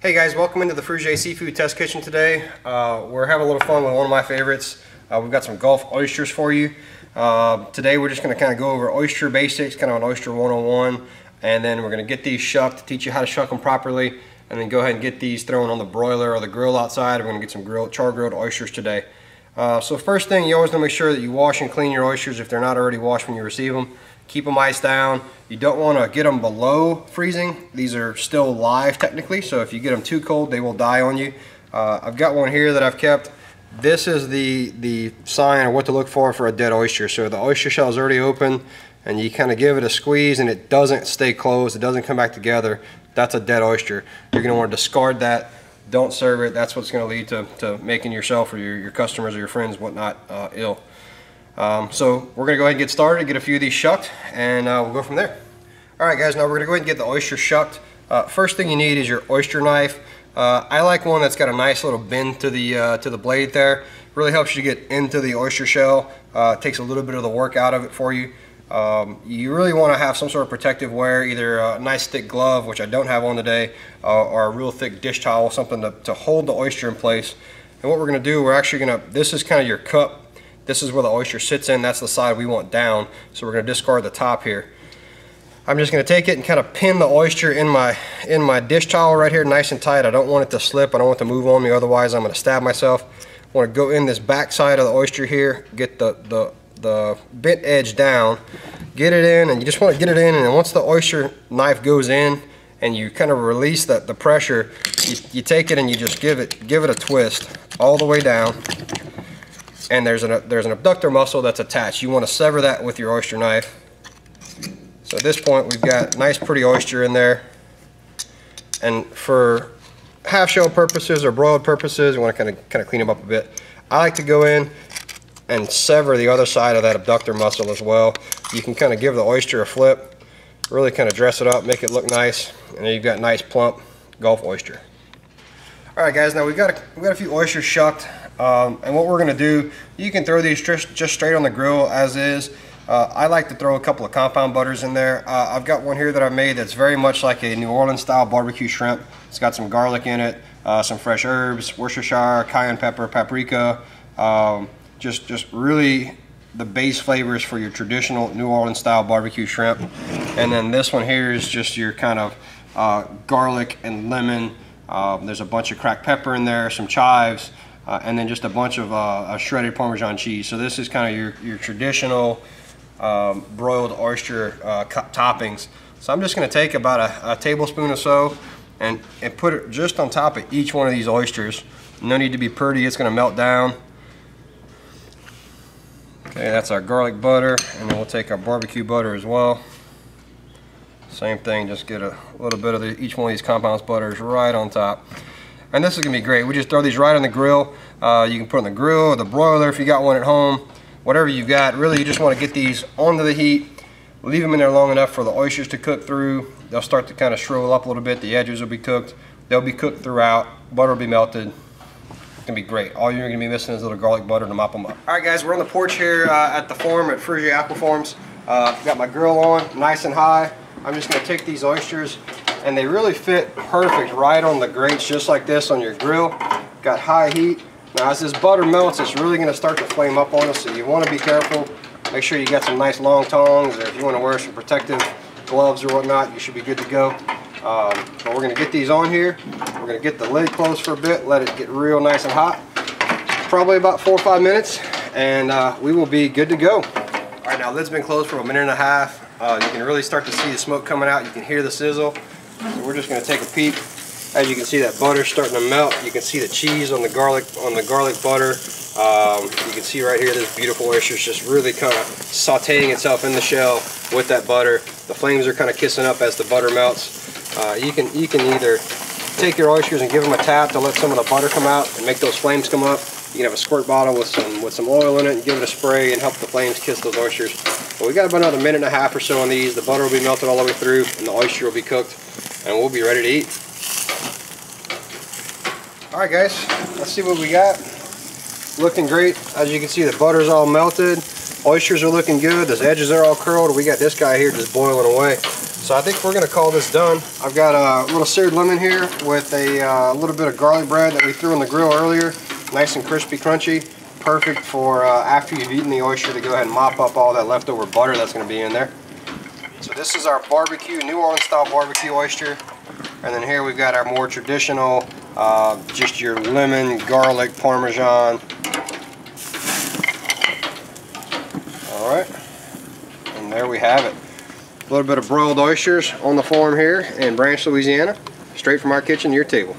Hey guys, welcome into the Fruge Seafood Test Kitchen today. We're having a little fun with one of my favorites. We've got some Gulf oysters for you. Today we're just going to kind of go over oyster basics, kind of an oyster 101, and then we're going to get these shucked, teach you how to shuck them properly, and then go ahead and get these thrown on the broiler or the grill outside. We're going to get some char-grilled oysters today. So first thing, you always want to make sure that you wash and clean your oysters if they're not already washed when you receive them. Keep them iced down. You don't want to get them below freezing. These are still live technically, so if you get them too cold, they will die on you. I've got one here that I've kept. This is the sign of what to look for a dead oyster. So the oyster shell is already open, and you kind of give it a squeeze, and it doesn't stay closed. It doesn't come back together. That's a dead oyster. You're going to want to discard that. Don't serve it. That's what's going to lead to making yourself or your customers or your friends, whatnot, ill. So we're going to go ahead and get started, get a few of these shucked, and we'll go from there. Alright guys, now we're going to go ahead and get the oyster shucked. First thing you need is your oyster knife. I like one that's got a nice little bend to the blade there. Really helps you get into the oyster shell. Takes a little bit of the work out of it for you. You really want to have some sort of protective wear, either a nice thick glove, which I don't have on today, or a real thick dish towel, something to hold the oyster in place. And what we're going to do, we're actually going to, this is kind of your cup. This is where the oyster sits in. That's the side we want down. So we're going to discard the top here. I'm just going to take it and kind of pin the oyster in my dish towel right here, nice and tight. I don't want it to slip. I don't want it to move on me. Otherwise, I'm going to stab myself. I want to go in this back side of the oyster here, get the bent edge down, get it in, and you just want to get it in. And then once the oyster knife goes in, and you kind of release the pressure, you take it and you just give it a twist all the way down. And there's an abductor muscle that's attached. You want to sever that with your oyster knife. So at this point, we've got nice pretty oyster in there. And for half shell purposes or broiled purposes, we want to kind of clean them up a bit. I like to go in and sever the other side of that abductor muscle as well. You can kind of give the oyster a flip, really kind of dress it up, make it look nice, and then you've got nice plump Gulf oyster. All right, guys. Now we've got a few oysters shucked. And what we're going to do, you can throw these just straight on the grill as is. I like to throw a couple of compound butters in there. I've got one here that I made that's very much like a New Orleans style barbecue shrimp. It's got some garlic in it, some fresh herbs, Worcestershire, cayenne pepper, paprika, just really the base flavors for your traditional New Orleans style barbecue shrimp. And then this one here is just your kind of garlic and lemon. There's a bunch of cracked pepper in there, some chives, and then just a bunch of shredded Parmesan cheese. So this is kind of your traditional broiled oyster toppings. So I'm just going to take about a tablespoon or so and put it just on top of each one of these oysters. No need to be pretty, it's going to melt down. Okay, that's our garlic butter, and then we'll take our barbecue butter as well. Same thing, just get a little bit of each one of these compound butters right on top. And this is going to be great. We just throw these right on the grill. You can put it on the grill or the broiler if you got one at home. Whatever you've got. Really, you just want to get these onto the heat. Leave them in there long enough for the oysters to cook through. They'll start to kind of shrivel up a little bit. The edges will be cooked. They'll be cooked throughout. Butter will be melted. It's going to be great. All you're going to be missing is a little garlic butter to mop them up. All right, guys. We're on the porch here at the farm at Fruge Aquafarms. Got my grill on nice and high. I'm just going to take these oysters, and they really fit perfect right on the grates, just like this on your grill. Got high heat. Now as this butter melts, it's really going to start to flame up on us, so you want to be careful. Make sure you got some nice long tongs, or if you want to wear some protective gloves or whatnot, you should be good to go. But we're going to get these on here. We're going to get the lid closed for a bit, let it get real nice and hot. Probably about 4 or 5 minutes, and we will be good to go. All right, now lid's been closed for a minute and a half. You can really start to see the smoke coming out. You can hear the sizzle. So we're just going to take a peek. As you can see, that butter's starting to melt. You can see the cheese on the garlic butter. You can see right here this beautiful oyster is just really kind of sauteing itself in the shell with that butter. The flames are kind of kissing up as the butter melts. You can either take your oysters and give them a tap to let some of the butter come out and make those flames come up. You can have a squirt bottle with some oil in it and give it a spray and help the flames kiss those oysters. But we got about another minute and a half or so on these. The butter will be melted all the way through, and the oyster will be cooked, and we'll be ready to eat. All right, guys, let's see what we got. Looking great. As you can see, the butter's all melted. Oysters are looking good. Those edges are all curled. We got this guy here just boiling away. So I think we're going to call this done. I've got a little seared lemon here with a little bit of garlic bread that we threw on the grill earlier. Nice and crispy, crunchy. Perfect for after you've eaten the oyster to go ahead and mop up all that leftover butter that's going to be in there. So this is our barbecue, New Orleans style barbecue oyster. And then here we've got our more traditional, just your lemon, garlic, Parmesan. Alright, and there we have it. A little bit of broiled oysters on the farm here in Branch, Louisiana, straight from our kitchen to your table.